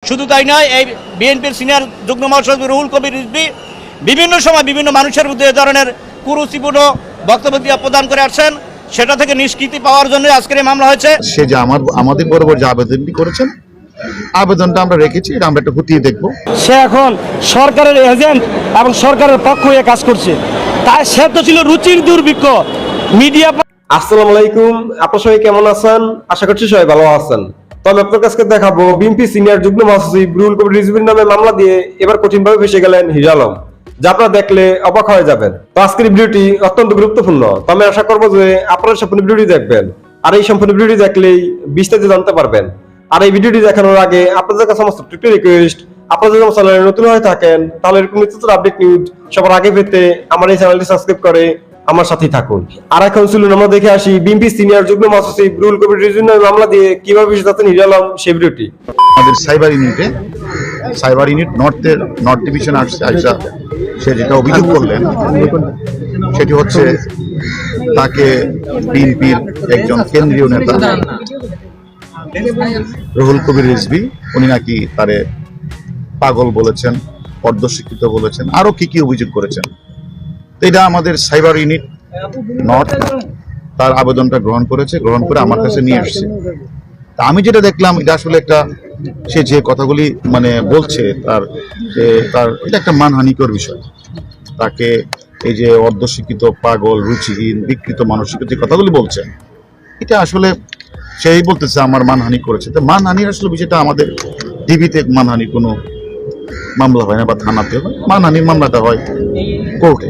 শুধু তাই নয়, এই বিএনপির সিনিয়র যুগ্ম মহাসচিব রুহুল কবির রিজভী বিভিন্ন সময় বিভিন্ন মানুষের বিরুদ্ধে এ ধরনের কুরুচিপূর্ণ বক্তব্য দিয়ে প্রদান করে আসছেন। সেটা থেকে নিষ্কৃতি পাওয়ার জন্য আজকের এই মামলা হয়েছে। সে যে আমাদের বরাবর যে আবেদনটি করেছেন, আবেদনটা আমরা রেখেছি, এটা আমরা একটু খতিয়ে দেখব। সে এখন সরকারের এজেন্ট এবং সরকারের পক্ষ হয়ে কাজ করছে, তাই সে তো ছিল রুচির দুর্ভিক্ষ মিডিয়া। আসসালামু আলাইকুম, আপনার সবাই কেমন আছেন? আশা করছি সবাই ভালো আছেন। তো আমি আপনার কাছে দেখাবো বিএনপি সিনিয়র যুগ্ম মহাসচিব রুহুল কবির রিজভীর নামে মামলা দিয়ে এবার কঠিনভাবে ফেসে গেলেন হিরো আলম, যা আপনারা দেখলে অবাক হয়ে যাবেন। তো আজকের ভিডিওটি অত্যন্ত গুরুত্বপূর্ণ, তো আমি আশা করবো যে আপনারা সম্পূর্ণ ভিডিওটি দেখবেন, আর এই সম্পূর্ণ ভিডিওটি দেখলেই বিস্তারিত জানতে পারবেন। আর এই ভিডিওটি দেখানোর আগে আপনাদের কাছে সমস্ত রিকোয়েস্ট, আপনারা যদি আমার চ্যানেলে নতুন হয়ে থাকেন তাহলে এরকম নিত্য আপডেট নিউজ সবার আগে পেতে আমার এই চ্যানেলটি সাবস্ক্রাইব করে আমার সাথেই থাকুন। আর এখন চলুন আমরা দেখে আসি বিএনপি সিনিয়র যুগ্ম মহাসচিব রুহুল কবির রিজভীর নামে মামলা দিয়ে কিভাবে ফেসে যাচ্ছেন হিরো আলম, সেই ভিডিওটি। আমাদের সাইবার ইউনিট নর্থ ডিভিশন আইসা সে যেটা অভিযোগ করলেন সেটি হচ্ছে তাকে বিএনপির একজন কেন্দ্রীয় নেতা রুহুল কবির রিজভী উনি নাকি তারে পাগল বলেছেন, অর্ধশিক্ষিত বলেছেন, আরো কি কি অভিযোগ করেছেন। এটা আমাদের সাইবার ইউনিট নর্থ তার আবেদনটা গ্রহণ করে আমার কাছে নিয়ে আসছে। তা আমি যেটা দেখলাম, এটা আসলে একটা সে যে কথাগুলি বলছে তার এটা একটা মানহানিকর বিষয়। তাকে এই যে অর্ধশিক্ষিত, পাগল, রুচিহীন, বিকৃত মানসিকতা যে কথাগুলি বলছেন, এটা আসলে সেই বলতেছে আমার মানহানি করেছে। তো মানহানির আসলে বিষয়টা আমাদের ডিবিতে মানহানির কোনো মামলা হয় না বা থানাতে হয়, মানহানির মামলাটা হয় কোর্টে।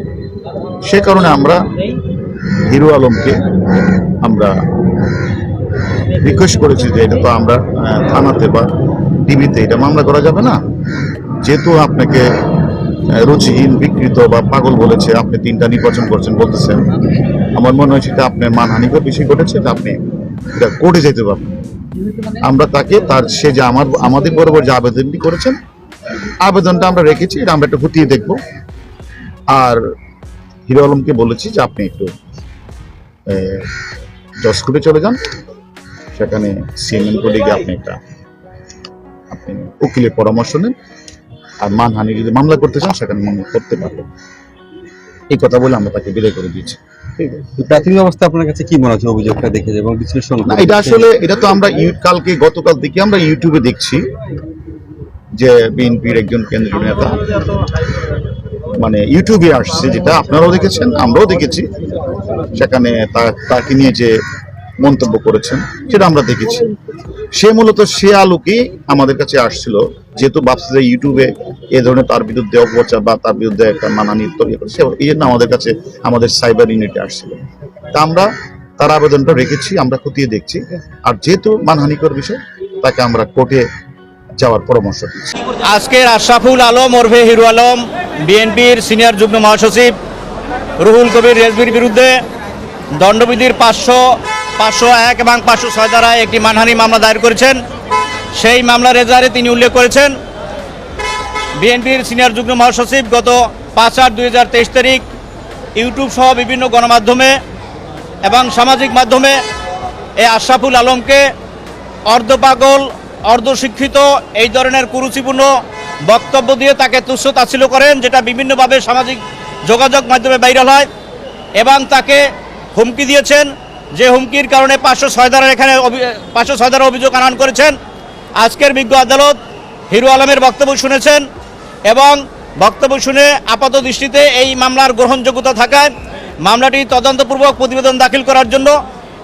সে কারণে আমরা হিরো আলমকে আমরা রিকোয়েস্ট করেছি যে এটা তো আমরা থানাতে বা টিভিতে এটা মামলা করা যাবে না, যেহেতু আপনাকে রুচিহীন, বিকৃত বা পাগল বলেছে, আপনি 3টা নির্বাচন করছেন বলতেছেন, আমার মনে হয় সেটা আপনার মানহানিকর বিষয় ঘটেছে, এটা আপনি এটা কোর্টে যেতে পারবেন। আমরা তাকে সে যে আমাদের বরাবর যে আবেদনটি করেছেন, আবেদনটা আমরা রেখেছি, এটা আমরা একটু খতিয়ে দেখব। আর হিরো আলমকে বলেছি যে আপনি একটু জজ কোর্টে চলে যান, সেখানে সিএমএন কোর্টে গিয়ে আপনি উকিলের পরামর্শ নেন, আর মানহানি যদি মামলা করতে চান সেখানে মামলা করতে পারবেন। এই কথা বলে আমরা তাকে বিদায় করে দিয়েছি। প্রাথমিক অবস্থা আপনার কাছে কি মনে হচ্ছে অভিযোগটা দেখে এবং বিশ্লেষণ? এটা তো আমরা গতকাল থেকে আমরা ইউটিউবে দেখছি যে বিএনপির একজন কেন্দ্রীয় নেতা ইউটিউবে আসছে, যেটা আপনারাও দেখেছেন, আমরাও দেখেছি, সেখানে তাকে নিয়ে যে মন্তব্য করেছেন সেটা আমরা দেখেছি। সে মূলত সে আলোকে আমাদের কাছে আসছিল, যেহেতু ভাবছে যে ইউটিউবে এ ধরনের তার বিরুদ্ধে অপপ্রচার বা তার বিরুদ্ধে একটা মানহানি তৈরি করেছে, এই জন্য আমাদের কাছে আমাদের সাইবার ইউনিটে আসছিল। তা আমরা তার আবেদনটা রেখেছি, আমরা খতিয়ে দেখছি। আর যেহেতু মানহানিকর বিষয়, তাকে আমরা কোর্টে যাওয়ার পরামর্শ দিচ্ছি। আজকের আশরাফুল আলম ওরফে হিরো আলম বিএনপির সিনিয়র যুগ্ম মহাসচিব রুহুল কবির রিজভীর বিরুদ্ধে দণ্ডবিধির 501 এবং 506 ধারা একটি মানহানি মামলা দায়ের করেছেন। সেই মামলার এজাহারে তিনি উল্লেখ করেছেন, বিএনপির সিনিয়র যুগ্ম মহাসচিব গত 5/8/2023 তারিখ ইউটিউব সহ বিভিন্ন গণমাধ্যমে এবং সামাজিক মাধ্যমে এই আশরাফুল আলমকে অর্ধপাগল, অর্ধশিক্ষিত এই ধরনের কুরুচিপূর্ণ বক্তব্য দিয়ে তাকে তুচ্ছ তাচ্ছিল্য করেন, যেটা বিভিন্নভাবে সামাজিক যোগাযোগ মাধ্যমে ভাইরাল হয়, এবং তাকে হুমকি দিয়েছেন, যে হুমকির কারণে 506 ধারা অভিযোগ আনয়ন করেছেন। আজকের বিজ্ঞ আদালত হিরো আলমের বক্তব্য শুনেছেন এবং বক্তব্য শুনে আপাত দৃষ্টিতে এই মামলার গ্রহণযোগ্যতা থাকায় মামলাটি তদন্তপূর্বক প্রতিবেদন দাখিল করার জন্য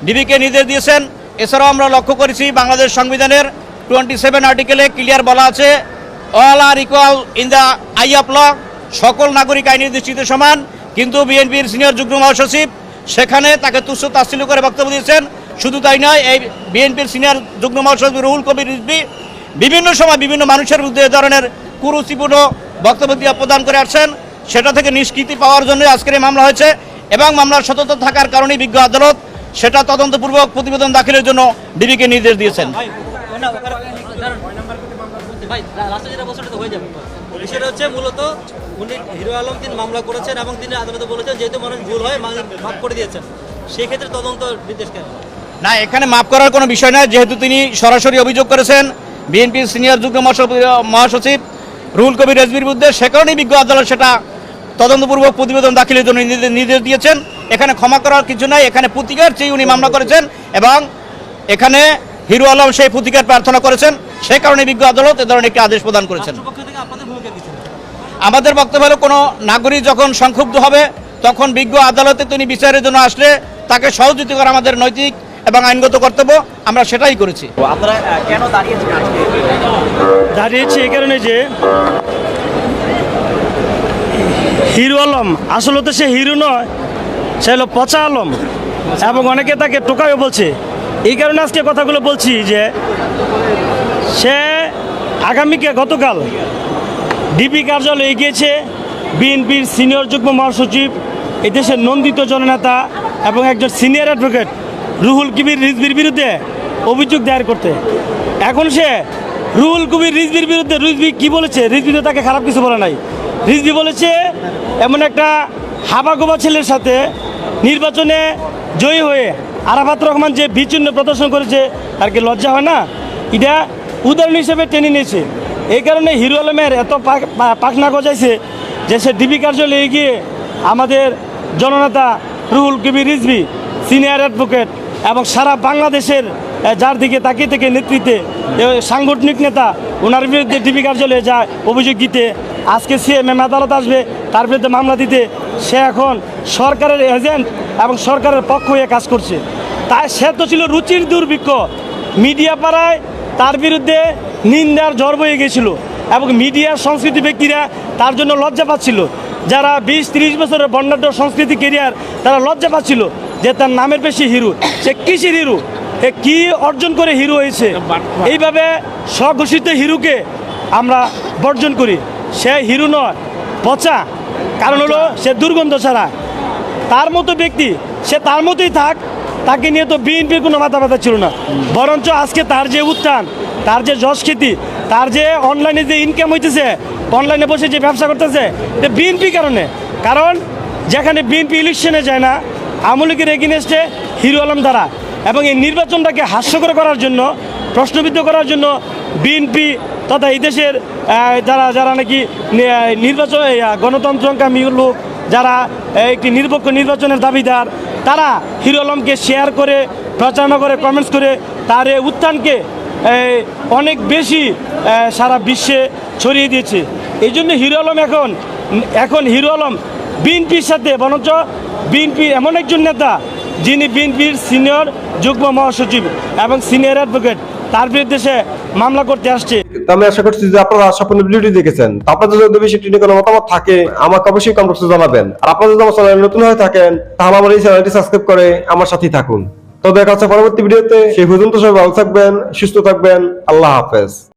ডিবিকে নির্দেশ দিয়েছেন। এছাড়াও আমরা লক্ষ্য করেছি বাংলাদেশ সংবিধানের 27 আর্টিকেলে ক্লিয়ার বলা আছে, all are equal in the eye of law, সকল নাগরিক আইনের দৃষ্টিতে সমান। কিন্তু বিএনপির সিনিয়র যুগ্ম মহাসচিব সেখানে তাকে তুচ্ছ তাচ্ছিল্য করে বক্তব্য দিয়েছেন। শুধু তাই নয়, এই বিএনপির সিনিয়র যুগ্ম মহাসচিব রুহুল কবির রিজভী বিভিন্ন সময় বিভিন্ন মানুষের বিরুদ্ধে এ ধরনের কুরুচিপূর্ণ বক্তব্য দিয়ে প্রদান করে আসছেন। সেটা থেকে নিষ্কৃতি পাওয়ার জন্য আজকের এই মামলা হয়েছে এবং মামলার সততা থাকার কারণেই বিজ্ঞ আদালত সেটা তদন্তপূর্বক প্রতিবেদন দাখিলের জন্য ডিবিকে নির্দেশ দিয়েছেন। বিষয়টা হচ্ছে মূলত উনি হিরো আলম তিনি মামলা করেছেন এবং তিনি আদালতে বলেছেন যেহেতু মানুষ ভুল হয় মাফ করে দিয়েছেন, সেই ক্ষেত্রে তদন্ত নির্দেশ কেন? না, এখানে মাফ করার কোনো বিষয় নয়, যেহেতু তিনি সরাসরি অভিযোগ করেছেন বিএনপির সিনিয়র যুগ্ম মহাসচিব রুহুল কবির রেজভির বিরুদ্ধে, সে কারণেই বিজ্ঞ আদালত সেটা তদন্তপূর্বক প্রতিবেদন দাখিলের জন্য নির্দেশ দিয়েছেন। এখানে ক্ষমা করার কিছু নাই, এখানে প্রতিকার চেয়ে উনি মামলা করেছেন এবং এখানে হিরো আলম সেই প্রতিকার প্রার্থনা করেছেন, সে কারণে বিজ্ঞ আদালত এ ধরনের একটি আদেশ প্রদান করেছেন। রাষ্ট্রপক্ষ থেকে আপনাদের ভূমিকা কি ছিল? আমাদের বক্তব্য হলো, কোনো নাগরিক যখন সংক্ষুব্ধ হবে তখন বিজ্ঞ আদালতে তিনি বিচারের জন্য আসলে তাকে সহযোগিতা করা আমাদের নৈতিক এবং আইনগত কর্তব্য, আমরা সেটাই করেছি। দাঁড়িয়েছে এই কারণে যে হিরো আলম আসলে তো সে হিরো নয়, সে হলো পচা আলম, এবং অনেকে তাকে টোকাইও বলছে। এই কারণে আজকে কথাগুলো বলছি যে সে গতকাল ডিবি কার্যালয়ে গিয়েছে বিএনপির সিনিয়র যুগ্ম মহাসচিব, এই দেশের নন্দিত জননেতা এবং একজন সিনিয়র অ্যাডভোকেট রুহুল কবির রিজভির বিরুদ্ধে অভিযোগ দায়ের করতে। এখন সে রুহুল কবির রিজভির বিরুদ্ধে, রিজভি কি বলেছে? রিজভি তো তাকে খারাপ কিছু বলে নাই। রিজভি বলেছে এমন একটা হাবাগোবা ছেলের সাথে নির্বাচনে জয়ী হয়ে আরাফাত রহমান যে বিচ্ছিন্ন প্রদর্শন করেছে, তার কি লজ্জা হয় না? এটা উদাহরণ হিসেবে টেনে নিয়েছে। এই কারণে হিরো আলমের এত পাখনা গজাইছে যে সে ডিবি কার্যালয়ে গিয়ে আমাদের জননেতা রুহুল কবির রিজভি, সিনিয়র অ্যাডভোকেট এবং সারা বাংলাদেশের যার দিকে তাকিয়ে থেকে নেতৃত্বে সাংগঠনিক নেতা, ওনার বিরুদ্ধে ডিবি কার্যালয়ে যায় অভিযোগ দিতে। আজকে সিএমএম আদালত আসবে তার বিরুদ্ধে মামলা দিতে। সে এখন সরকারের এজেন্ট এবং সরকারের পক্ষ হয়ে কাজ করছে। তাই সে তো ছিল রুচির দুর্ভিক্ষ। মিডিয়া পাড়ায় তার বিরুদ্ধে নিন্দার ঝড় বয়ে গেছিল এবং মিডিয়ার সংস্কৃতি ব্যক্তিরা তার জন্য লজ্জা পাচ্ছিল। যারা 20-30 বছরের বর্ণাঢ্য সংস্কৃতি কেরিয়ার, তারা লজ্জা পাচ্ছিল যে তার নামের বেশি হিরো। সে কিসের হিরো? এ কি অর্জন করে হিরো হয়েছে? এইভাবে স্বঘোষিত হিরোকে আমরা বর্জন করি। সে হিরো নয়, পচা। কারণ হলো সে দুর্গন্ধ ছাড়া। তার মতো ব্যক্তি সে তার মতোই থাক, তাকে নিয়ে তো বিএনপির কোনো মাথা ব্যথা ছিল না। বরঞ্চ আজকে তার যে উত্থান, তার যে যশ খ্যাতি, তার যে অনলাইনে যে ইনকাম হইতেছে, অনলাইনে বসে যে ব্যবসা করতেছে, এটা বিএনপি কারণে। কারণ যেখানে বিএনপি ইলেকশনে যায় না, আওয়ামী লীগের এগেইনস্টে হিরো আলম দ্বারা, এবং এই নির্বাচনটাকে হাস্যকর করার জন্য, প্রশ্নবিদ্ধ করার জন্য বিএনপি তথা এই দেশের যারা নাকি নির্বাচন গণতন্ত্রকামী লোক, যারা একটি নিরপেক্ষ নির্বাচনের দাবিদার, তারা হিরো আলমকে শেয়ার করে, প্রচারণা করে, কমেন্টস করে তার এই উত্থানকে অনেক বেশি সারা বিশ্বে ছড়িয়ে দিয়েছে। এই জন্য হিরো আলম এখন হিরো আলম বিএনপির সাথে, বরঞ্চ বিএনপির এমন একজন নেতা যিনি বিএনপির সিনিয়র যুগ্ম মহাসচিব এবং সিনিয়র অ্যাডভোকেট, তার বিরুদ্ধে সে মামলা করতে আসছে। আমি আশা করছি যে আপনারা সম্পূর্ণ ভিডিওটি দেখেছেন। আপনাদের যদি বিষয়টি নিয়ে কোনো মতামত থাকে আমাকে অবশ্যই কমেন্ট বক্সে জানাবেন। আর আপনারা যদি আমার চ্যানেলে নতুন হয়ে থাকেন তাহলে আমার এই চ্যানেলটি সাবস্ক্রাইব করে আমার সাথেই থাকুন। তো দেখা হচ্ছে পরবর্তী ভিডিওতে। সেই পর্যন্ত সবাই ভালো থাকবেন, সুস্থ থাকবেন। আল্লাহ হাফেজ।